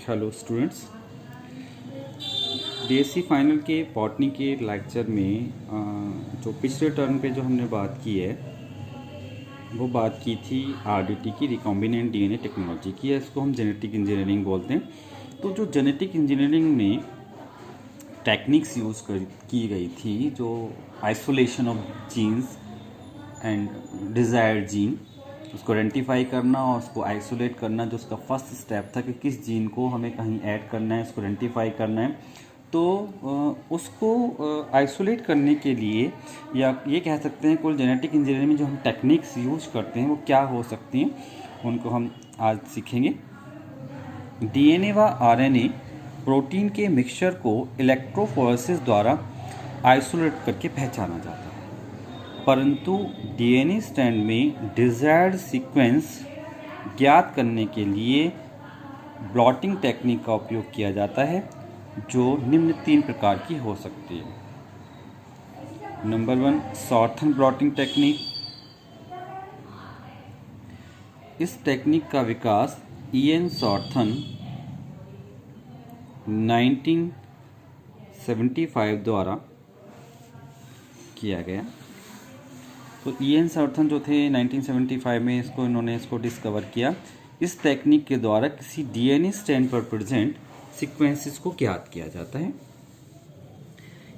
Hello students, BSc final के botany के lecture में जो पिछले टर्म पे जो हमने बात की है वो बात की थी आरडीटी की, रिकॉम्बिनेंट डीएनए टेक्नोलॉजी की है। इसको हम जेनेटिक इंजीनियरिंग बोलते हैं। तो जो जेनेटिक इंजीनियरिंग में टेक्निक्स यूज़ की गई थी, जो isolation of genes and desired gene, उसको आइडेंटिफाई करना और उसको आइसोलेट करना, जो उसका फर्स्ट स्टेप था कि किस जीन को हमें कहीं ऐड करना है, उसको आइडेंटिफाई करना है। तो उसको आइसोलेट करने के लिए, या ये कह सकते हैं कुल जेनेटिक इंजीनियरिंग में जो हम टेक्निक्स यूज करते हैं वो क्या हो सकती हैं, उनको हम आज सीखेंगे। डीएनए व आरएनए प्रोटीन के मिक्सचर को इलेक्ट्रोफोरेसिस द्वारा आइसोलेट करके पहचाना जाता है, परंतु डीएनए स्ट्रैंड में डिजायर्ड सीक्वेंस ज्ञात करने के लिए ब्लॉटिंग टेक्निक का उपयोग किया जाता है, जो निम्न 3 प्रकार की हो सकती है। Number 1, Southern blotting technique. इस टेक्निक का विकास ईएन सॉर्थन 1975 द्वारा किया गया। तो ईएन सॉर्थन जो थे 1975 में इन्होंने इसको डिस्कवर किया। इस टेक्निक के द्वारा किसी डीएनए स्ट्रैंड पर प्रेजेंट सीक्वेंसेस को ज्ञात किया जाता है।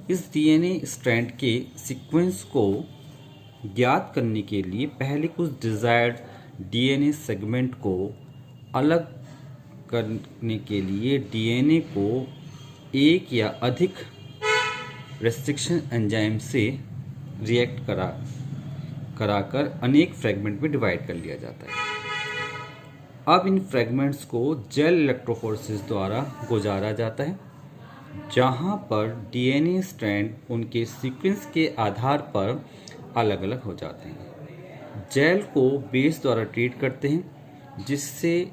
इस डीएनए स्ट्रैंड के सीक्वेंस को ज्ञात करने के लिए पहले कुछ डिजायर्ड डीएनए सेगमेंट को अलग करने के लिए डीएनए को एक या अधिक रेस्ट्रिक्शन एंजाइम से रिएक्ट कराकर अनेक फ्रेगमेंट में डिवाइड कर लिया जाता है। अब इन फ्रेगमेंट्स को जेल इलेक्ट्रोफोरेसिस द्वारा गुजारा जाता है, जहां पर डीएनए स्ट्रैंड उनके सीक्वेंस के आधार पर अलग अलग हो जाते हैं। जेल को बेस द्वारा ट्रीट करते हैं, जिससे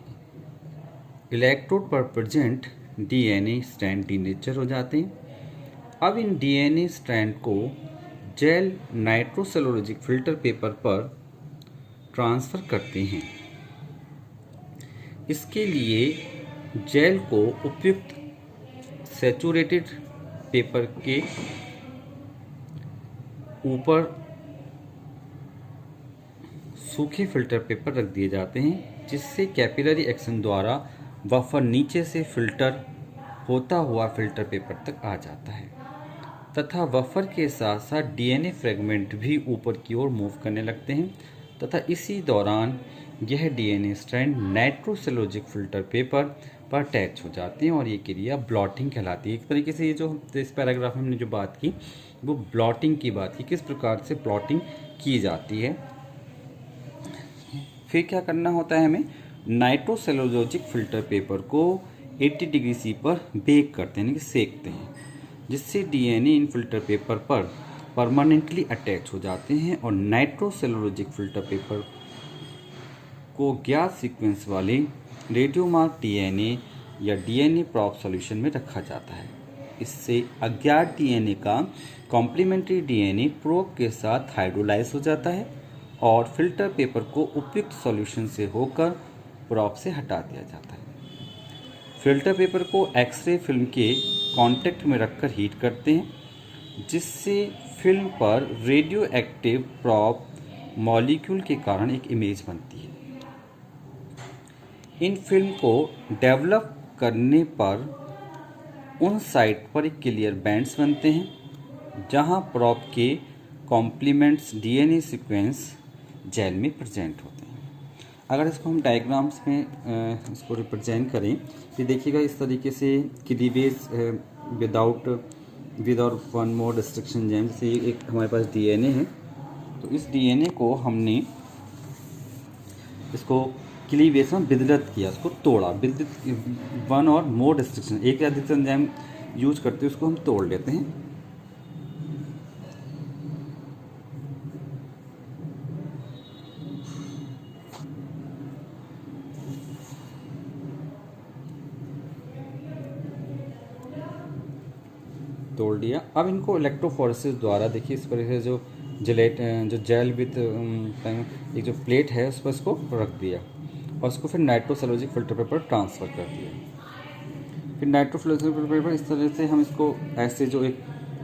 इलेक्ट्रोड पर प्रेजेंट डीएनए स्ट्रैंड डीनेचर हो जाते हैं। अब इन डीएनए स्ट्रैंड को जेल नाइट्रोसेलुलोजिक फिल्टर पेपर पर ट्रांसफ़र करते हैं। इसके लिए जेल को उपयुक्त सैचुरेटेड पेपर के ऊपर सूखे फिल्टर पेपर रख दिए जाते हैं, जिससे कैपिलरी एक्शन द्वारा बफर नीचे से फिल्टर होता हुआ फिल्टर पेपर तक आ जाता है, तथा बफर के साथ साथ डीएनए फ्रेगमेंट भी ऊपर की ओर मूव करने लगते हैं, तथा इसी दौरान यह डीएनए स्ट्रैंड नाइट्रोसेलुलोजिक फिल्टर पेपर पर अटैच हो जाते हैं और ये क्रिया ब्लॉटिंग कहलाती है। एक तरीके से ये जो इस पैराग्राफ में हमने जो बात की वो ब्लॉटिंग की बात की, किस प्रकार से ब्लॉटिंग की जाती है। फिर क्या करना होता है, हमें नाइट्रोसेलुलोजिक फिल्टर पेपर को 80 डिग्री सी पर बेक करते हैं, यानी कि सेकते हैं, जिससे डीएनए इन फिल्टर पेपर पर परमानेंटली अटैच हो जाते हैं और नाइट्रोसेलुलोजिक फिल्टर पेपर को ज्ञात सीक्वेंस वाले रेडियोमार्क डीएनए या डीएनए प्रॉप सॉल्यूशन में रखा जाता है। इससे अज्ञात डीएनए का कॉम्प्लीमेंट्री डीएनए प्रोब के साथ हाइड्रोलाइज हो जाता है और फिल्टर पेपर को उपयुक्त सॉल्यूशन से होकर प्रोब से हटा दिया जाता है। फिल्टर पेपर को एक्सरे फिल्म के कांटेक्ट में रखकर हीट करते हैं, जिससे फिल्म पर रेडियो एक्टिव प्रोब मॉलिक्यूल के कारण एक इमेज बनती है। इन फिल्म को डेवलप करने पर उन साइट पर एक क्लियर बैंड्स बनते हैं, जहां प्रोब के कॉम्प्लीमेंट्स डीएनए सीक्वेंस जेल में प्रेजेंट होते हैं। अगर इसको हम डायग्राम्स में इसको रिप्रेजेंट करें तो देखिएगा इस तरीके से cleavage without one more restriction enzyme. जैसे एक हमारे पास डीएनए है, तो इस डीएनए को हमने इसको क्लीवेज में विदलत किया, उसको तोड़ा, विदलत वन और मोर रिस्ट्रिक्शन, एक या अधिक एंजाइम यूज करते हैं, उसको हम तोड़ लेते हैं। तोड़ लिया। अब इनको इलेक्ट्रोफोरेसिस द्वारा, देखिए इस तरीके से जो जेल विथ एक जो प्लेट है उस पर इसको रख दिया और उसको फिर नाइट्रोसेलुलोजिक फिल्टर पेपर ट्रांसफ़र कर दिया। फिर नाइट्रोफ्लोरोसेंट पेपर इस तरह से हम इसको ऐसे जो एक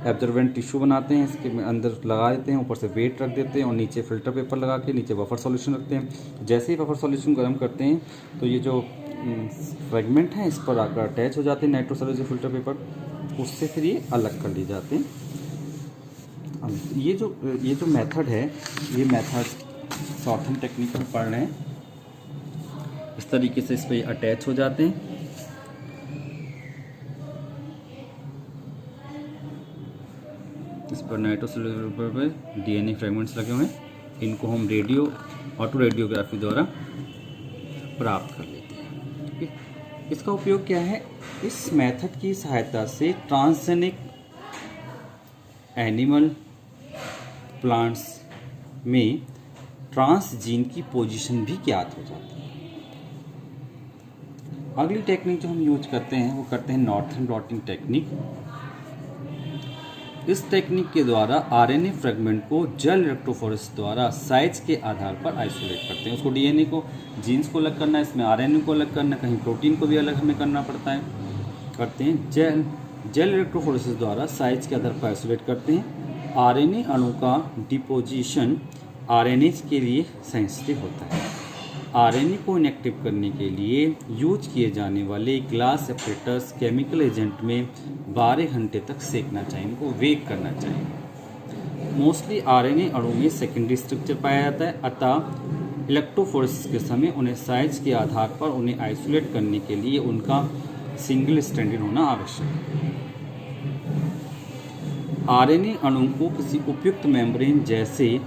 एब्जॉर्बेंट टिश्यू बनाते हैं, इसके अंदर लगा देते हैं, ऊपर से वेट रख देते हैं और नीचे फिल्टर पेपर लगा के नीचे बफर सॉल्यूशन रखते हैं। जैसे ही बफर सॉल्यूशन गर्म करते हैं तो ये जो फ्रेगमेंट हैं इस पर आकर अटैच हो जाते हैं नाइट्रोसेलुलोज फिल्टर पेपर, उससे फिर ये अलग कर लिए जाते हैं। ये जो मेथड है, ये मेथड सॉर्टिंग टेक्निक में पढ़ रहे हैं। इस तरीके से इस पर अटैच हो जाते हैं। इस पर नाइट्रोसेलुलोज पर डीएनए फ्रेगमेंट्स लगे हुए हैं, इनको हम ऑटो रेडियोग्राफी द्वारा प्राप्त कर लेते हैं। इसका उपयोग क्या है? इस मेथड की सहायता से ट्रांसजेनिक एनिमल प्लांट्स में ट्रांस जीन की पोजीशन भी ज्ञात हो जाती है। अगली टेक्निक जो हम यूज करते हैं वो करते हैं नॉर्थर्न ब्लॉटिंग टेक्निक। इस टेक्निक के द्वारा आरएनए फ्रेगमेंट को जेल इलेक्ट्रोफोरेसिस द्वारा साइज के आधार पर आइसोलेट करते हैं। उसको डीएनए को, जीन्स को अलग करना है, इसमें आरएनए को अलग करना है, कहीं प्रोटीन को भी अलग हमें करना पड़ता है, करते हैं। जेल इलेक्ट्रोफोरेसिस द्वारा साइज के आधार पर आइसोलेट करते हैं। आरएनए अणु का डिपोजिशन आरएनएज के लिए सेंसिटिव होता है। आरएनए को इनएक्टिव करने के लिए यूज किए जाने वाले ग्लास सेपरेटर्स केमिकल एजेंट में 12 घंटे तक सेकना चाहिए, इनको वेक करना चाहिए। मोस्टली आरएनए अणु में सेकेंडरी स्ट्रक्चर पाया जाता है, अतः इलेक्ट्रोफोरेसिस के समय उन्हें साइज के आधार पर उन्हें आइसोलेट करने के लिए उनका सिंगल स्ट्रैंडेड होना आवश्यक है। आरएनए अणु को किसी उपयुक्त मेम्ब्रेन जैसे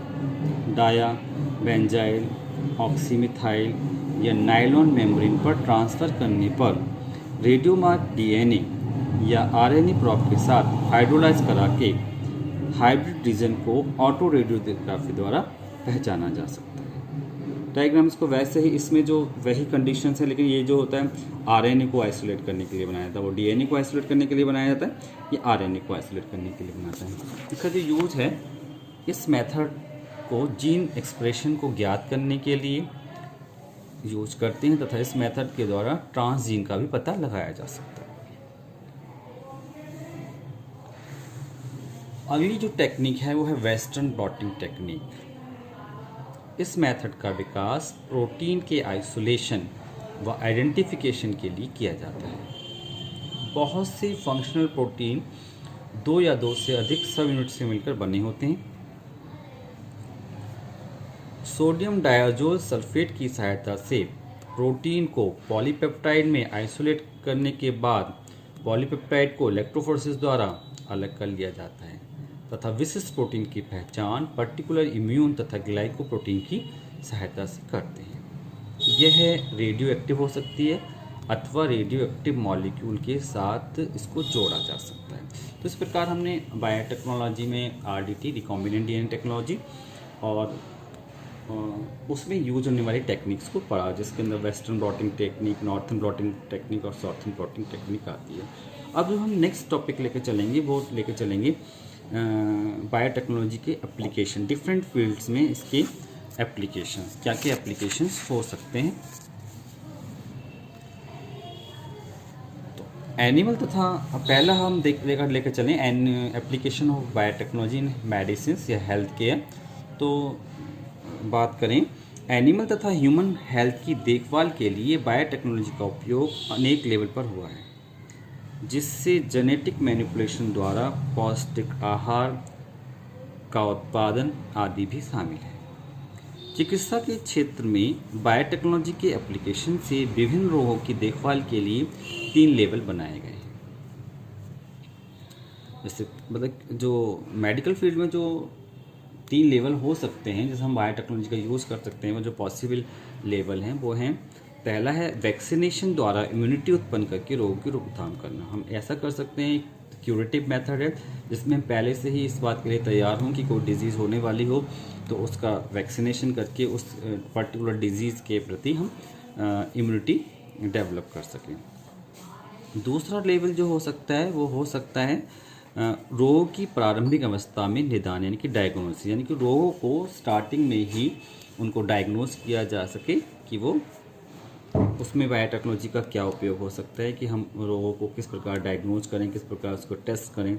डाया, बेंजाइल, ऑक्सीमिथाइल या नायलॉन मेम्ब्रेन पर ट्रांसफ़र करने पर रेडियोमार्क डीएनए या आरएनए प्रोब के साथ हाइड्रोलाइज करा के हाइब्रिड रीजन को ऑटो रेडियोग्राफी द्वारा पहचाना जा सकता है। डायग्राम इसको वैसे ही, इसमें जो वही कंडीशंस है, लेकिन ये जो होता है आरएनए को आइसोलेट करने के लिए बनाया जाता है, वो डीएनए को आइसोलेट करने के लिए बनाया जाता है, ये आरएनए को आइसोलेट करने के लिए बनाता है। इसका जो यूज है, इस मेथड को जीन एक्सप्रेशन को ज्ञात करने के लिए यूज करते हैं तथा इस मेथड के द्वारा ट्रांस जीन का भी पता लगाया जा सकता है। अगली जो टेक्निक है वो है वेस्टर्न ब्लॉटिंग टेक्निक। इस मेथड का विकास प्रोटीन के आइसोलेशन व आइडेंटिफिकेशन के लिए किया जाता है। बहुत से फंक्शनल प्रोटीन 2 या 2 से अधिक सब यूनिट से मिलकर बने होते हैं। सोडियम डायाजोल सल्फेट की सहायता से प्रोटीन को पॉलीपेप्टाइड में आइसोलेट करने के बाद पॉलीपेप्टाइड को इलेक्ट्रोफोरेसिस द्वारा अलग कर लिया जाता है तथा विशिष्ट प्रोटीन की पहचान पर्टिकुलर इम्यून तथा ग्लाइकोप्रोटीन की सहायता से करते हैं। यह रेडियो एक्टिव हो सकती है अथवा रेडियो एक्टिव मॉलिक्यूल के साथ इसको जोड़ा जा सकता है। तो इस प्रकार हमने बायोटेक्नोलॉजी में आरडीटी, रिकॉम्बिनेंट डीएनए टेक्नोलॉजी, और उसमें यूज होने वाली टेक्निक्स को पढ़ा, जिसके अंदर western blotting technique, northern blotting technique और साउथर्न ब्लॉटिंग टेक्निक आती है। अब जो हम नेक्स्ट टॉपिक लेकर चलेंगे वो लेकर चलेंगे बायोटेक्नोलॉजी के एप्लीकेशन, डिफरेंट फील्ड्स में इसके एप्लीकेशंस, क्या क्या एप्लीकेशंस हो सकते हैं। तो एनिमल तथा पहला हम लेकर चलें application of biotechnology in medicine या हेल्थ केयर। तो बात करें एनिमल तथा ह्यूमन हेल्थ की देखभाल के लिए बायोटेक्नोलॉजी का उपयोग अनेक लेवल पर हुआ है, जिससे जेनेटिक मैनिपुलेशन द्वारा पौष्टिक आहार का उत्पादन आदि भी शामिल है। चिकित्सा के क्षेत्र में बायोटेक्नोलॉजी के एप्लीकेशन से विभिन्न रोगों की देखभाल के लिए 3 लेवल बनाए गए हैं। जैसे मतलब जो मेडिकल फील्ड में जो 3 लेवल हो सकते हैं जैसे हम बायोटेक्नोलॉजी का यूज़ कर सकते हैं, वो जो पॉसिबल लेवल हैं वो हैं, पहला है वैक्सीनेशन द्वारा इम्यूनिटी उत्पन्न करके रोगों की रोकथाम करना। हम ऐसा कर सकते हैं, क्यूरेटिव मेथड है जिसमें हम पहले से ही इस बात के लिए तैयार हों कि कोई डिजीज़ होने वाली हो तो उसका वैक्सीनेशन करके उस पर्टिकुलर डिजीज़ के प्रति हम इम्यूनिटी डेवलप कर सकें। दूसरा लेवल जो हो सकता है वो हो सकता है रोग की प्रारंभिक अवस्था में निदान, यानी कि डायग्नोसिस, यानी कि रोगों को स्टार्टिंग में ही उनको डायग्नोस किया जा सके कि वो उसमें बायोटेक्नोलॉजी का क्या उपयोग हो सकता है कि हम रोगों को किस प्रकार डायग्नोज करें, किस प्रकार उसको टेस्ट करें,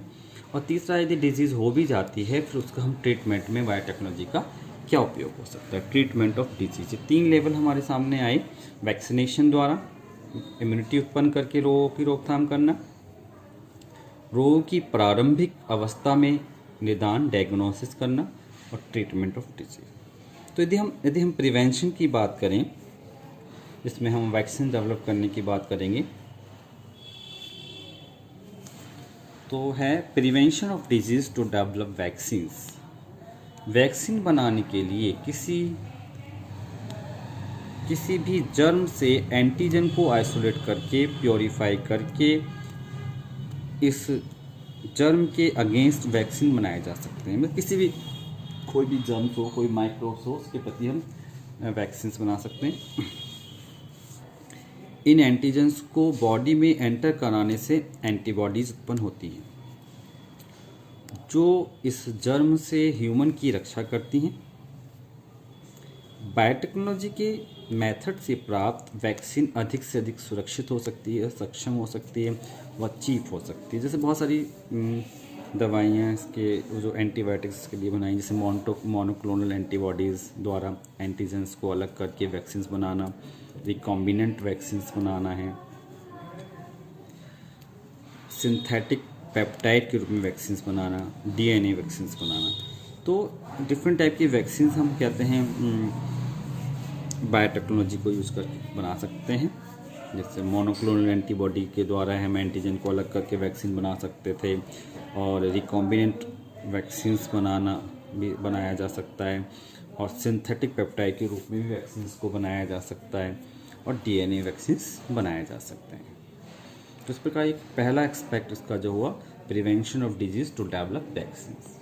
और तीसरा यदि डिजीज़ हो भी जाती है फिर उसका हम ट्रीटमेंट में बायोटेक्नोलॉजी का क्या उपयोग हो सकता है। ट्रीटमेंट ऑफ डिजीज 3 लेवल हमारे सामने आए। वैक्सीनेशन द्वारा इम्यूनिटी उत्पन्न करके रोगों की रोकथाम करना, रोगों की प्रारंभिक अवस्था में निदान डायग्नोसिस करना, और ट्रीटमेंट ऑफ डिजीज। तो यदि हम प्रिवेंशन की बात करें, इसमें हम वैक्सीन डेवलप करने की बात करेंगे, तो है prevention of disease to develop vaccines. Vaccine बनाने के लिए किसी भी जर्म से एंटीजन को आइसोलेट करके प्योरीफाई करके इस जर्म के अगेंस्ट वैक्सीन बनाए जा सकते हैं। मतलब किसी भी कोई भी जर्म्स हो, कोई माइक्रोब्स हो, उसके प्रति हम वैक्सीन्स बना सकते हैं। इन एंटीजन्स को बॉडी में एंटर कराने से एंटीबॉडीज उत्पन्न होती हैं जो इस जर्म से ह्यूमन की रक्षा करती हैं। बायोटेक्नोलॉजी के मेथड से प्राप्त वैक्सीन अधिक से अधिक सुरक्षित हो सकती है, सक्षम हो सकती है, व चीप हो सकती है। जैसे बहुत सारी दवाइयाँ इसके जो एंटीबायोटिक्स के लिए बनाई, जैसे मोनोक्लोनल एंटीबॉडीज़ द्वारा एंटीजेंस को अलग करके वैक्सीन्स बनाना, रिकॉम्बिनेंट वैक्सीन्स बनाना है, सिंथेटिक पेप्टाइड के रूप में वैक्सीन्स बनाना, डीएनए वैक्सीन्स बनाना। तो डिफरेंट टाइप की वैक्सीन्स हम कहते हैं बायोटेक्नोलॉजी को यूज़ करके बना सकते हैं। जैसे मोनोक्लोनल एंटीबॉडी के द्वारा हम एंटीजन को अलग करके वैक्सीन बना सकते थे, और रिकॉम्बिनेंट वैक्सीन्स बनाया जा सकता है, और सिंथेटिक पेप्टाइड के रूप में भी वैक्सीन्स को बनाया जा सकता है, और डीएनए वैक्सीन्स बनाए जा सकते हैं। तो इस प्रकार एक पहला एस्पेक्ट इसका जो हुआ prevention of disease to develop vaccines.